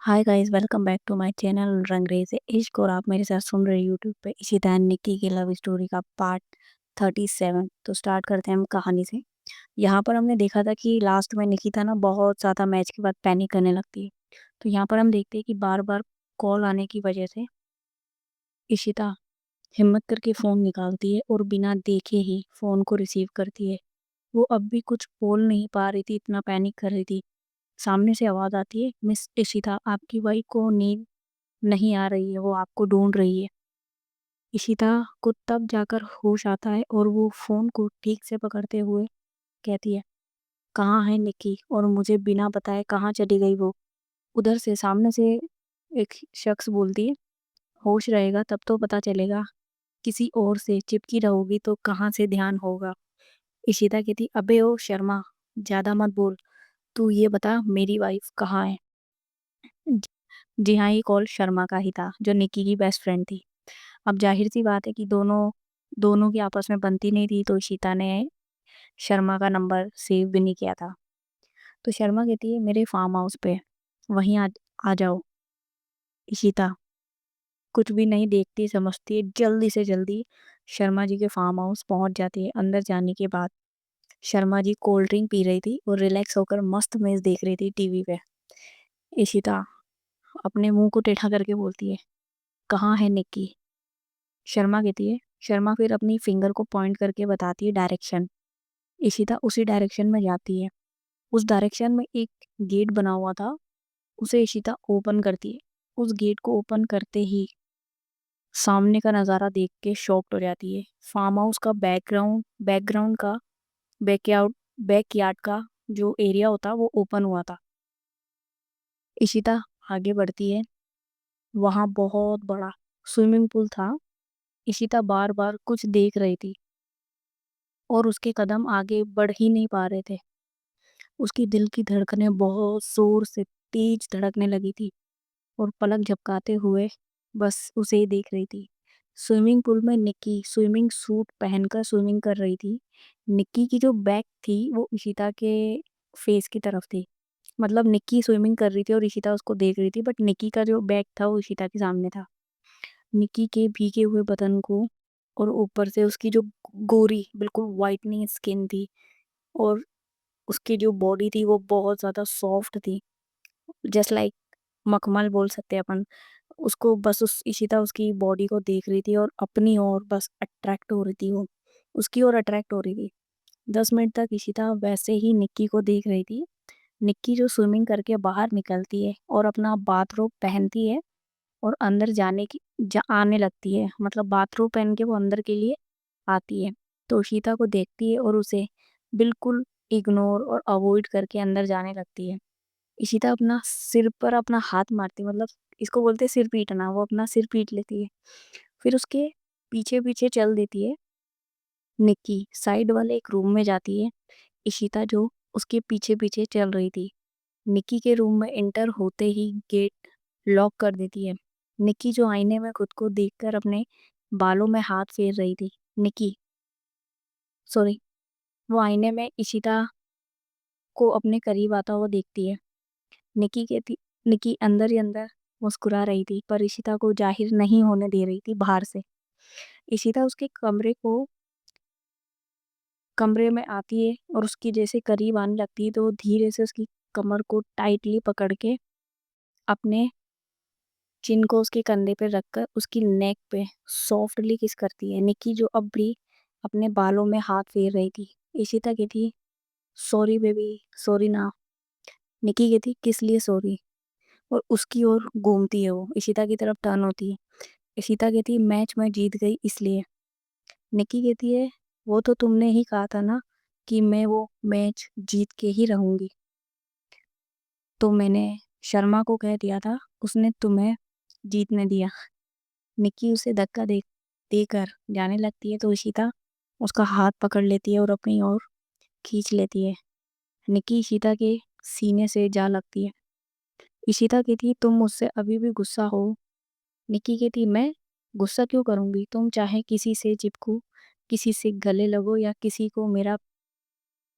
Hi guys, welcome back to my channel Rangrez Ishq. और आप मेरे साथ सुन रहे यूट्यूब पे इशिता एंड निक्की की लव स्टोरी का पार्ट 37। तो स्टार्ट करते हैं हम कहानी से। यहाँ पर हमने देखा था कि लास्ट में निकिता ना बहुत ज़्यादा मैच के बाद पैनिक करने लगती है। तो यहाँ पर हम देखते हैं कि बार बार कॉल आने की वजह से इशिता हिम्मत करके फ़ोन निकालती है और बिना देखे ही फ़ोन को रिसीव करती है। वो अब भी कुछ बोल नहीं पा रही थी, इतना पैनिक कर रही थी। सामने से आवाज़ आती है, मिस इशिता, आपकी वाइफ को नींद नहीं आ रही है, वो आपको ढूँढ रही है। इशिता को तब जाकर होश आता है और वो फ़ोन को ठीक से पकड़ते हुए कहती है, "कहाँ है निक्की और मुझे बिना बताए कहाँ चली गई वो?" उधर से सामने से एक शख्स बोलती है, "होश रहेगा तब तो पता चलेगा, किसी और से चिपकी रहोगी तो कहाँ से ध्यान होगा?" इशिता कहती, "अबे ओ शर्मा, ज़्यादा मत बोल, तू ये बता मेरी वाइफ़ कहाँ है?" ज जी हाँ, ये कॉल शर्मा का ही था, जो निक्की की बेस्ट फ्रेंड थी। अब ज़ाहिर-सी बात है कि दोनों दोनों की आपस में बनती नहीं थी, तो इशिता ने शर्मा का नंबर सेव भी नहीं किया था। तो शर्मा कहती है, मेरे फार्म हाउस पे, वहीं आ जाओ। इशिता कुछ भी नहीं देखती समझती है, जल्दी से जल्दी शर्मा जी के फार्म हाउस पहुँच जाती है। अंदर जाने के बाद Sharma ji cold drink P रही थी और रिलैक्स होकर मस्त मैच देख रही थी टीवी पे। इशिता अपने मुँह को टेढ़ा करके बोलती है, कहाँ है निक्की? शर्मा कहती है, शर्मा फिर अपनी फिंगर को पॉइंट करके बताती है डायरेक्शन। इशिता उसी डायरेक्शन में जाती है। उस डायरेक्शन में एक गेट बना हुआ था, उसे इशिता ओपन करती है। उस गेट को ओपन करते ही सामने का नज़ारा देख के शॉक्ड हो जाती है। फार्म हाउस का बैकग्राउंड का बैकयार्ड बैकयार्ड का जो एरिया होता वो ओपन हुआ था। इशिता आगे बढ़ती है, वहाँ बहुत बड़ा स्विमिंग पूल था। इशिता बार-बार कुछ देख रही थी और उसके कदम आगे बढ़ ही नहीं पा रहे थे। उसकी दिल की धड़कनें बहुत ज़ोर से तेज धड़कने लगी थी और पलक झपकाते हुए बस उसे ही देख रही थी। स्विमिंग पूल में निक्की स्विमिंग सूट पहनकर स्विमिंग कर रही थी। निक्की की जो बैक थी वो इशिता के फेस की तरफ थी। मतलब निक्की स्विमिंग कर रही थी और इशिता उसको देख रही थी, बट निक्की का जो बैक था वो इशिता के सामने था। निक्की के भीगे हुए बदन को और ऊपर से उसकी जो गोरी बिल्कुल व्हाइटनिंग स्किन थी और उसकी जो बॉडी थी वो बहुत ज़्यादा सॉफ्ट थी, जस्ट लाइक मखमल बोल सकते हैं अपन। उसको बस उस इशिता उसकी बॉडी को देख रही थी और अपनी ओर बस अट्रैक्ट हो रही थी वो, उसकी ओर अट्रैक्ट हो रही थी। 10 मिनट तक इशिता वैसे ही निक्की को देख रही थी। निक्की जो स्विमिंग करके बाहर निकलती है और अपना बाथरोब पहनती है और अंदर आने लगती है, मतलब बाथरोब पहन के वो अंदर के लिए आती है। तो इशिता को देखती है और उसे बिल्कुल इग्नोर और अवॉइड करके अंदर जाने लगती है। इशिता अपना सिर पर अपना हाथ मारती है, मतलब इसको बोलते हैं सिर पीटना, वो अपना सिर पीट लेती है। फिर उसके पीछे-पीछे चल देती है। निक्की साइड वाले एक रूम में जाती है। इशिता जो उसके पीछे-पीछे चल रही थी। निक्की के रूम में एंटर होते ही गेट लॉक कर देती है। निक्की जो आईने में खुद को देखकर अपने बालों में हाथ फेर रही थी। निक्की सॉरी वो आईने में इशिता को अपने करीब आता हुआ देखती है। निक्की अंदर ही अंदर मुस्कुरा रही थी, पर इशिता को ज़ाहिर नहीं होने दे रही थी बाहर से। इशिता उसके कमरे में आती है और उसकी जैसे करीब आने लगती है तो वो धीरे से उसकी कमर को टाइटली पकड़ के अपने चिन को उसके कंधे पे रखकर उसकी नेक पे सॉफ्टली किस करती है। निक्की जो अब भी अपने बालों में हाथ फेर रही थी। इशिता कहती, "सॉरी बेबी, सॉरी ना।" निक्की कहती, "किस लिए सॉरी?" और उसकी ओर घूमती है वो, इशिता की तरफ टर्न होती है। इशिता कहती है, "मैच मैं जीत गई इसलिए।" निक्की कहती है, "वो तो तुमने ही कहा था ना कि मैं वो मैच जीत के ही रहूँगी। तो मैंने शर्मा को कह दिया था, उसने तुम्हें जीतने दिया।" निक्की उसे धक्का देकर जाने लगती है तो इशिता उसका हाथ पकड़ लेती है और अपनी ओर खींच लेती है। निक्की इशिता के सीने से जा लगती है। इशिता कहती है, "तुम मुझसे अभी भी गुस्सा हो?" निक्की कहती, "मैं गुस्सा क्यों करूँगी? तुम चाहे किसी से चिपको, किसी से गले लगो या किसी को मेरा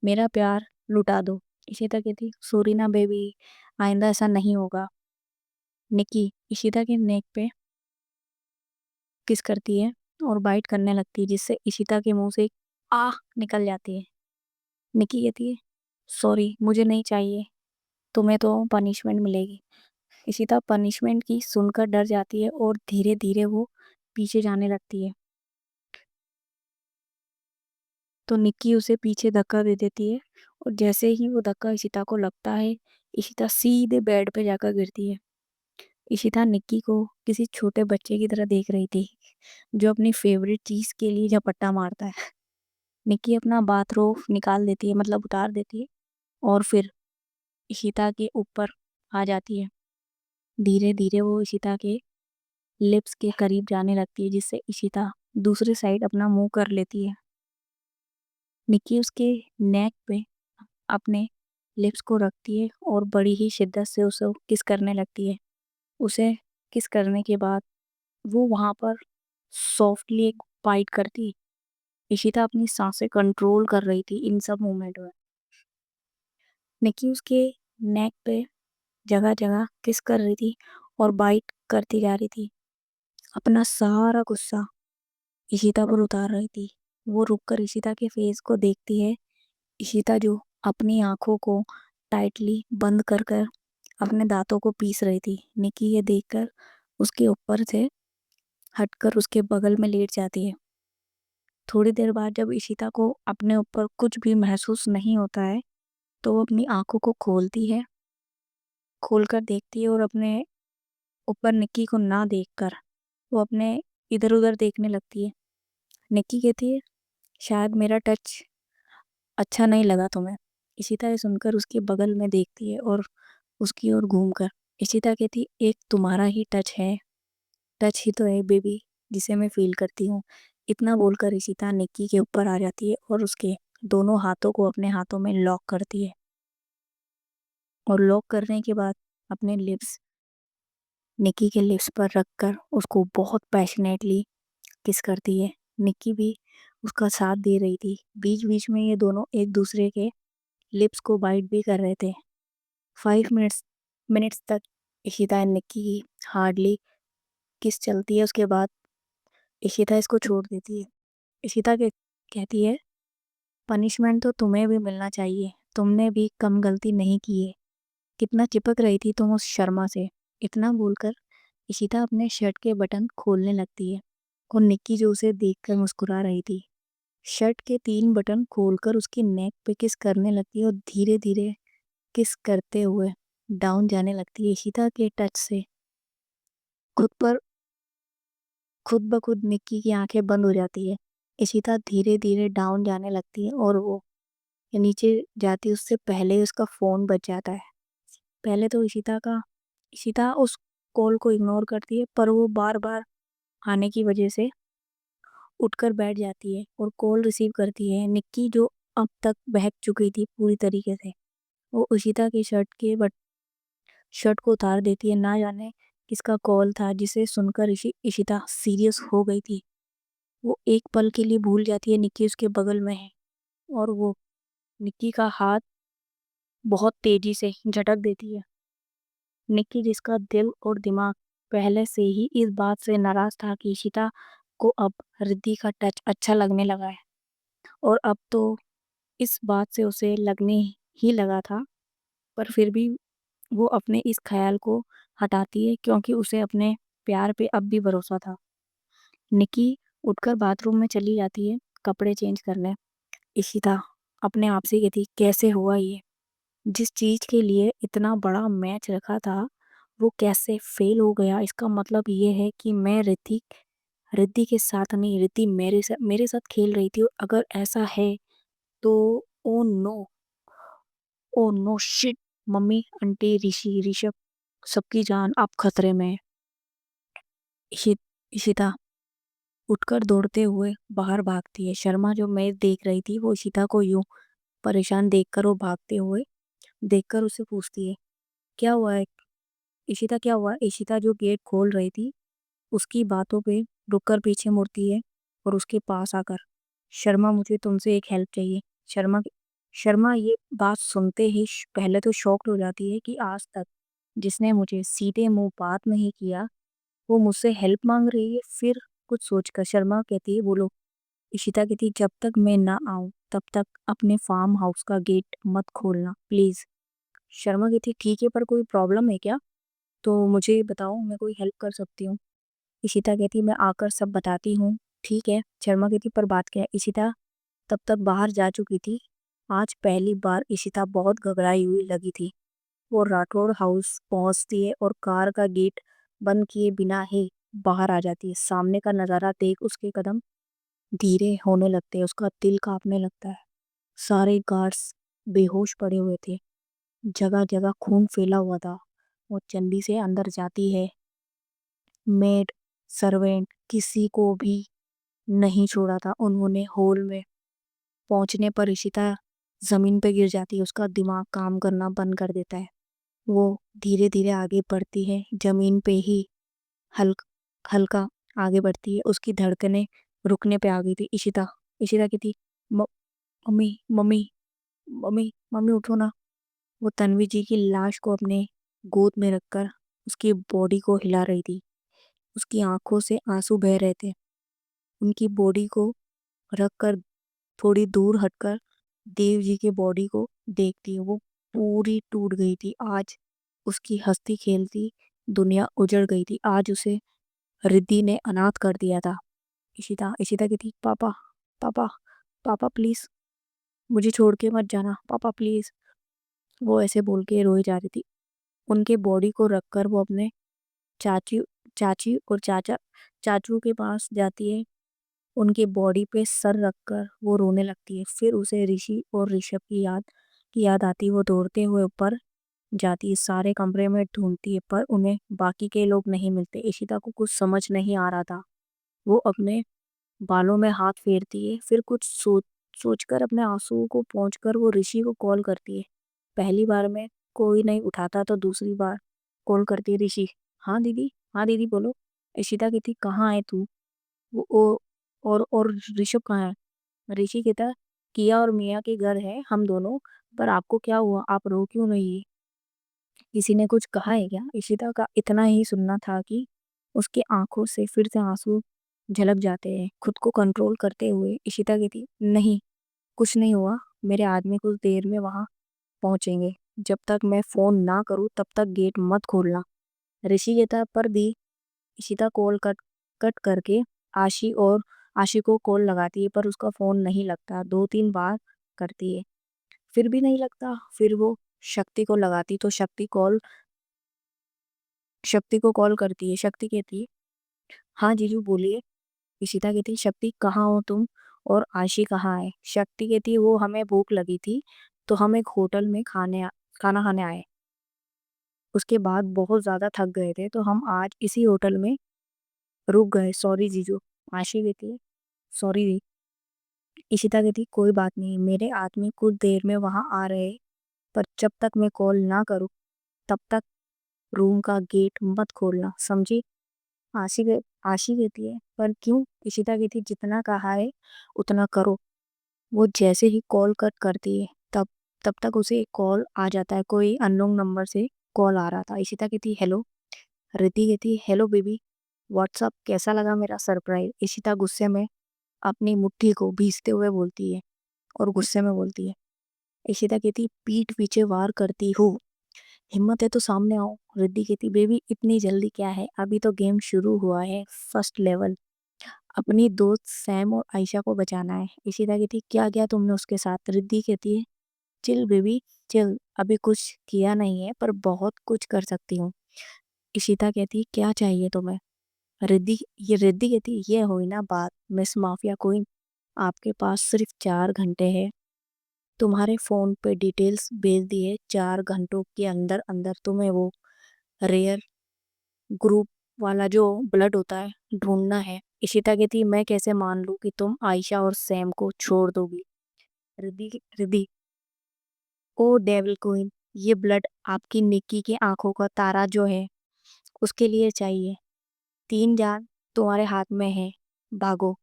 मेरा प्यार लुटा दो।" इशिता कहती, "सॉरी ना बेबी, आइंदा ऐसा नहीं होगा।" निक्की इशिता के नेक पे किस करती है और बाइट करने लगती है, जिससे इशिता के मुंह से आह निकल जाती है। निक्की कहती है, सॉरी मुझे नहीं चाहिए, तुम्हें तो पनिशमेंट मिलेगी। इशिता पनिशमेंट की सुनकर डर जाती है और धीरे धीरे वो पीछे जाने लगती है। तो निक्की उसे पीछे धक्का दे देती है और जैसे ही वो धक्का इशिता को लगता है, इशिता सीधे बेड पे जाकर गिरती है। इशिता निक्की को किसी छोटे बच्चे की तरह देख रही थी, जो अपनी फेवरेट चीज के लिए झपट्टा मारता है। निक्की अपना बाथरोब निकाल देती है, मतलब उतार देती है, और फिर इशिता के ऊपर आ जाती है। धीरे धीरे वो इशिता के लिप्स के करीब जाने लगती है, जिससे इशिता दूसरी साइड अपना मुंह कर लेती है। निक्की उसके नेक पे अपने लिप्स को रखती है और बड़ी ही शिद्दत से उसे किस करने लगती है। उसे किस करने के बाद वो वहाँ पर सॉफ्टली एक बाइट करती है। इशिता अपनी सांसें कंट्रोल कर रही थी इन सब मोमेंट में। निक्की उसके नेक पे जगह जगह किस कर रही थी और बाइट करती जा रही थी। अपना सारा गुस्सा इशिता पर उतार रही थी। वो रुककर इशिता के फेस को देखती है। इशिता जो अपनी आंखों को टाइटली बंद कर कर अपने दांतों को पीस रही थी। निकी ये देखकर उसके ऊपर से हटकर उसके बगल में लेट जाती है। थोड़ी देर बाद जब इशिता को अपने ऊपर कुछ भी महसूस नहीं होता है, तो वो अपनी आंखों को खोलती है, खोलकर देखती है और अपने ऊपर निक्की को ना देखकर वो अपने इधर उधर देखने लगती है। निक्की कहती है, शायद मेरा टच अच्छा नहीं लगा तुम्हें। इशिता ये सुनकर उसके बगल में देखती है और उसकी ओर घूमकर इशिता कहती, एक तुम्हारा ही टच है, टच ही तो है बेबी, जिसे मैं फील करती हूँ। इतना बोलकर इशिता निक्की के ऊपर आ जाती है और उसके दोनों हाथों को अपने हाथों में लॉक करती है और लॉक करने के बाद अपने लिप्स निक्की के लिप्स पर रखकर उसको बहुत पैशनेटली किस करती है। निक्की भी उसका साथ दे रही थी। बीच बीच में ये दोनों एक दूसरे के लिप्स को बाइट भी कर रहे थे। 5 मिनट्स मिनट्स तक इशिता एंड निक्की की हार्डली किस चलती है। उसके बाद इशिता इसको छोड़ देती है। इशिता के कहती है, पनिशमेंट तो तुम्हें भी मिलना चाहिए, तुमने भी कम गलती नहीं की है। कितना चिपक रही थी तुम उस शर्मा से। इतना बोलकर इशिता अपने शर्ट के बटन खोलने लगती है और निक्की जो उसे देखकर मुस्कुरा रही थी, शर्ट के 3 बटन खोलकर उसकी नेक पे किस करने लगती है और धीरे धीरे किस करते हुए डाउन जाने लगती है। इशिता के टच से खुद पर खुद ब खुद निक्की की आंखें बंद हो जाती है। इशिता धीरे धीरे डाउन जाने लगती है और वो नीचे जाती है उससे पहले ही उसका फोन बज जाता है। पहले तो इशिता उस कॉल को इग्नोर करती है, पर वो बार बार आने की वजह से उठकर बैठ जाती है और कॉल रिसीव करती है। निक्की जो अब तक बहक चुकी थी पूरी तरीके से, वो इशिता की शर्ट को उतार देती है। ना जाने किसका कॉल था जिसे सुनकर इशिता सीरियस हो गई थी। वो एक पल के लिए भूल जाती है निक्की उसके बगल में है और वो निक्की का हाथ बहुत तेजी से झटक देती है। निक्की जिसका दिल और दिमाग पहले से ही इस बात से नाराज था कि इशिता को अब रिद्धि का टच अच्छा लगने लगा है, और अब तो इस बात से उसे लगने ही लगा था, पर फिर भी वो अपने इस ख्याल को हटाती है क्योंकि उसे अपने प्यार पे अब भी भरोसा था। निक्की उठकर बाथरूम में चली जाती है कपड़े चेंज करने। इशिता अपने आप से कहती, कैसे हुआ ये? जिस चीज के लिए इतना बड़ा मैच रखा था वो कैसे फेल हो गया? इसका मतलब ये है कि मैं रिद्धि के साथ नहीं, रिद्धि मेरे साथ खेल रही थी। और अगर ऐसा है तो oh no, oh no shit, mummy, aunty, Rishi, Rishabh, सबकी जान अब खतरे में है। इशि- इशिता उठकर दौड़ते हुए बाहर भागती है। शर्मा जो मैच देख रही थी वो इशिता को यूं परेशान देखकर वो भागते हुए देखकर उससे पूछती है, क्या हुआ है इशिता, क्या हुआ? इशिता जो गेट खोल रही थी उसकी बातों पे रुककर पीछे मुड़ती है और उसके पास आकर, शर्मा मुझे तुमसे एक हेल्प चाहिए। शर्मा शर्मा ये बात सुनते ही पहले तो शॉक्ड हो जाती है कि आज तक जिसने मुझे सीधे मुंह बात नहीं किया, वो मुझसे हेल्प मांग रही है। फिर कुछ सोचकर शर्मा कहती है, बोलो। इशिता कहती, जब तक मैं ना आऊं तब तक अपने फार्म हाउस का गेट मत खोलना प्लीज। शर्मा कहती, ठीक है, पर कोई प्रॉब्लम है क्या? तो मुझे बताओ, मैं कोई हेल्प कर सकती हूँ। इशिता कहती, मैं आकर सब बताती हूँ। ठीक है। शर्मा कहती, पर बात क्या है? इशिता तब तक बाहर जा चुकी थी। आज पहली बार इशिता बहुत घबराई हुई लगी थी। वो राठौड़ हाउस पहुंचती है और कार का गेट बंद किए बिना ही बाहर आ जाती है। सामने का नज़ारा देख उसके कदम धीरे होने लगते हैं, उसका दिल कांपने लगता है। सारे गार्ड्स बेहोश पड़े हुए थे, जगह जगह खून फैला हुआ था। वो जल्दी से अंदर जाती है। मेड, सर्वेंट, किसी को भी नहीं छोड़ा था उन्होंने। हॉल में पहुंचने पर इशिता जमीन पे गिर जाती है, उसका दिमाग काम करना बंद कर देता है। वो धीरे धीरे आगे बढ़ती है, जमीन पे ही हल्क हल्का आगे बढ़ती है। उसकी धड़कनें रुकने पे आ गई थी। इशिता इशिता की थी, मम्मी मम्मी मम्मी मम्मी उठो ना। वो तन्वी जी की लाश को अपने गोद में रखकर उसकी बॉडी को हिला रही थी। उसकी आंखों से आंसू बह रहे थे। उनकी बॉडी को रखकर थोड़ी दूर हटकर देव जी के बॉडी को देखती है। वो पूरी टूट गई थी। आज उसकी हंसती खेलती दुनिया उजड़ गई थी। आज उसे रिद्धि ने अनाथ कर दिया था। इशिता इशिता की थी, पापा पापा पापा प्लीज मुझे छोड़ के मत जाना, पापा प्लीज। वो ऐसे बोल के रोई जा रही थी। उनके बॉडी को रखकर वो अपने चाची चाची और चाचू के पास जाती है। उनकी बॉडी पे सर रखकर वो रोने लगती है। फिर उसे ऋषि और ऋषभ की याद आती है। वो दौड़ते हुए ऊपर जाती है, सारे कमरे में ढूंढती है, पर उन्हें बाकी के लोग नहीं मिलते। इशिता को कुछ समझ नहीं आ रहा था। वो अपने बालों में हाथ फेरती है, फिर कुछ सोचकर अपने आंसुओं को पोंछकर वो ऋषि को कॉल करती है। पहली बार में कोई नहीं उठाता तो दूसरी बार कॉल करती है। ऋषि, हाँ दीदी, हाँ दीदी बोलो। इशिता कहती, कहाँ है तू? वो और ऋषभ कहाँ है? ऋषि कहता, किया और मिया के घर है हम दोनों। पर आपको क्या हुआ? आप रो क्यों नहीं? किसी ने कुछ कहा है क्या? इशिता का इतना ही सुनना था कि उसकी आंखों से फिर से आंसू झलक जाते हैं। खुद को कंट्रोल करते हुए इशिता कहती, नहीं, कुछ नहीं हुआ। मेरे आदमी कुछ देर में वहां पहुंचेंगे। जब तक मैं फोन ना करूं तब तक गेट मत खोलना। ऋषि कहता, पर भी। इशिता कॉल कट कट करके आशी को कॉल लगाती है, पर उसका फोन नहीं लगता। 2-3 बार करती है, फिर भी नहीं लगता। फिर वो शक्ति को लगाती तो शक्ति को कॉल करती है। शक्ति कहती है, हाँ जीजू बोलिए। इशिता कहती है, शक्ति कहाँ हो तुम? और आशी कहाँ है? शक्ति कहती है, वो हमें भूख लगी थी तो हम एक होटल में खाना खाने आए। उसके बाद बहुत ज्यादा थक गए थे तो हम आज इसी होटल में रुक गए। सॉरी जीजू। आशी कहती है, सॉरी दी। इशिता कहती, कोई बात नहीं, मेरे आदमी कुछ देर में वहां आ रहे। पर जब तक मैं कॉल ना करूं तब तक रूम का गेट मत खोलना, समझी? आशी कहती है, पर क्यों? इशिता कहती, जितना कहा है उतना करो। वो जैसे ही कॉल कट करती है तब तब तक उसे एक कॉल आ जाता है। कोई अननोन नंबर से कॉल आ रहा था। इशिता कहती, हेलो। रिद्धि कहती, हेलो बेबी, व्हाट्सअप, कैसा लगा मेरा सरप्राइज? इशिता गुस्से में अपनी मुट्ठी को भींचते हुए बोलती है और गुस्से में बोलती है। इशिता कहती, पीठ पीछे वार करती हूँ, हिम्मत है तो सामने आओ। रिद्धि कहती, बेबी इतनी जल्दी क्या है, अभी तो गेम शुरू हुआ है। फर्स्ट लेवल, अपनी दोस्त सैम और आयशा को बचाना है। इशिता कहती, क्या किया तुमने उसके साथ? रिद्धि कहती है, चिल बेबी चिल, अभी कुछ किया नहीं है पर बहुत कुछ कर सकती हूँ। इशिता कहती, क्या चाहिए तुम्हें? रिद्धि कहती, ये हुई ना बात, मिस माफिया क्वीन। आपके पास सिर्फ 4 घंटे हैं। तुम्हारे फोन पे डिटेल्स भेज दिए। 4 घंटों के अंदर अंदर तुम्हें वो रेयर ग्रुप वाला जो ब्लड होता है ढूंढना है। इशिता कहती, मैं कैसे मान लूं कि तुम आयशा और सैम को छोड़ दोगी? रिद्धि, ओ डेविल क्वीन, ये ब्लड आपकी निक्की की आंखों का तारा जो है उसके लिए चाहिए। 3 जान तुम्हारे हाथ में है, भागो।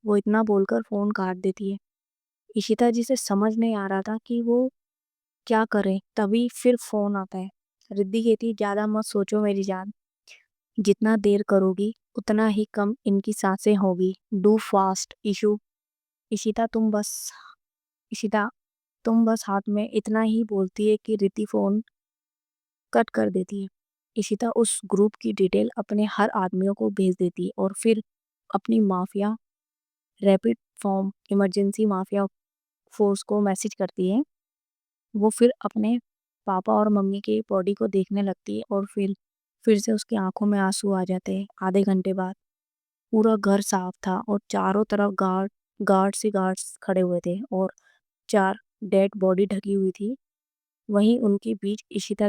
वो इतना बोलकर फोन काट देती है। इशिता जी से समझ नहीं आ रहा था कि वो क्या करे। तभी फिर फोन आता है। रिद्धि कहती ज़्यादा मत सोचो मेरी जान, जितना देर करोगी उतना ही कम इनकी सांसें होगी। Do fast issue. इशिता तुम बस इशिता तुम बस हाथ में इतना ही बोलती है कि रिद्धि फ़ोन कट कर देती है। इशिता उस ग्रुप की डिटेल अपने हर आदमियों को भेज देती है और फिर अपनी mafia rapid form emergency mafia force को मैसेज करती है। वो फिर अपने पापा और मम्मी की बॉडी को देखने लगती है और फिर से उसकी आंखों में आंसू आ जाते हैं। आधे घंटे बाद पूरा घर साफ था और चारों तरफ गार्ड्स खड़े हुए थे और 4 डेड बॉडी ढकी हुई थी। वहीं उनके बीच इशिता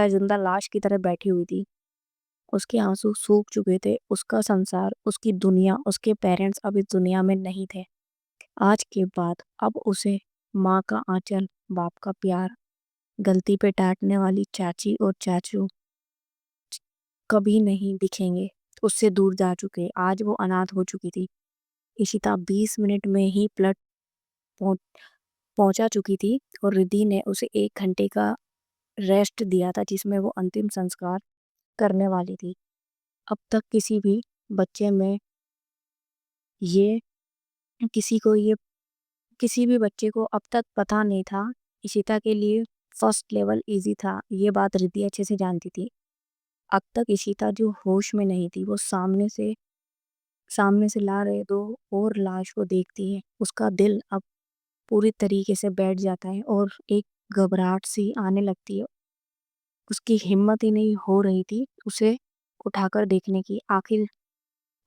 जिंदा लाश की तरह बैठी हुई थी। उसके आंसू सूख चुके थे, उसका संसार, उसकी दुनिया, उसके पेरेंट्स अब इस दुनिया में नहीं थे। आज के बाद अब उसे माँ का आंचल, बाप का प्यार, गलती पे डांटने वाली चाची और चाचू कभी नहीं दिखेंगे। उससे दूर जा चुके, आज वो अनाथ हो चुकी थी। इशिता 20 मिनट में ही प्लट पहुंच पहुंचा चुकी थी और रिद्धि ने उसे 1 घंटे का रेस्ट दिया था जिसमें वो अंतिम संस्कार करने वाली थी। अब तक बच्चे में ये किसी को ये किसी भी बच्चे को अब तक पता नहीं था। इशिता के लिए फर्स्ट लेवल इजी था, ये बात रिद्धि अच्छे से जानती थी। अब तक इशिता जो होश में नहीं थी वो सामने से ला रहे दो और लाश को देखती है। उसका दिल अब पूरी तरीके से बैठ जाता है और एक घबराहट सी आने लगती है। उसकी हिम्मत ही नहीं हो रही थी उसे उठाकर देखने की। आखिर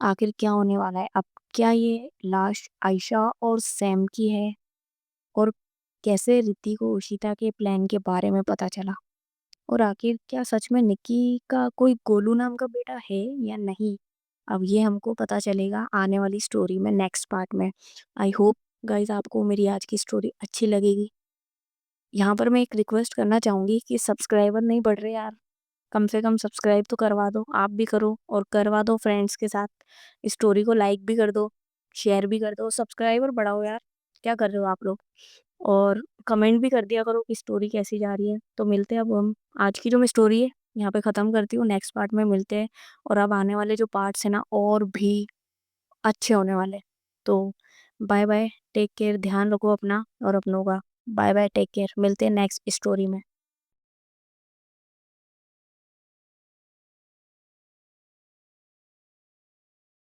आखिर क्या होने वाला है अब? क्या ये लाश आयशा और सैम की है? और कैसे रिद्धि को उशिता के प्लान के बारे में पता चला? और आखिर क्या सच में निक्की का कोई गोलू नाम का बेटा है या नहीं? अब ये हमको पता चलेगा आने वाली स्टोरी में, नेक्स्ट पार्ट में। आई होप गाइज आपको मेरी आज की स्टोरी अच्छी लगेगी। यहाँ पर मैं एक रिक्वेस्ट करना चाहूँगी कि सब्सक्राइबर नहीं बढ़ रहे यार, कम से कम सब्सक्राइब तो करवा दो, आप भी करो और करवा दो फ्रेंड्स के साथ। स्टोरी को लाइक भी कर दो, शेयर भी कर दो, सब्सक्राइबर बढ़ाओ यार, क्या कर रहे हो आप लोग? और कमेंट भी कर दिया करो कि स्टोरी कैसी जा रही है। तो मिलते हैं अब हम, आज की जो मैं स्टोरी है यहाँ पे ख़त्म करती हूँ, नेक्स्ट पार्ट में मिलते हैं। और अब आने वाले जो पार्ट्स हैं ना और भी अच्छे होने वाले हैं। तो बाय बाय, टेक केयर, ध्यान रखो अपना और अपनों का। बाय बाय, टेक केयर, मिलते हैं नेक्स्ट स्टोरी में।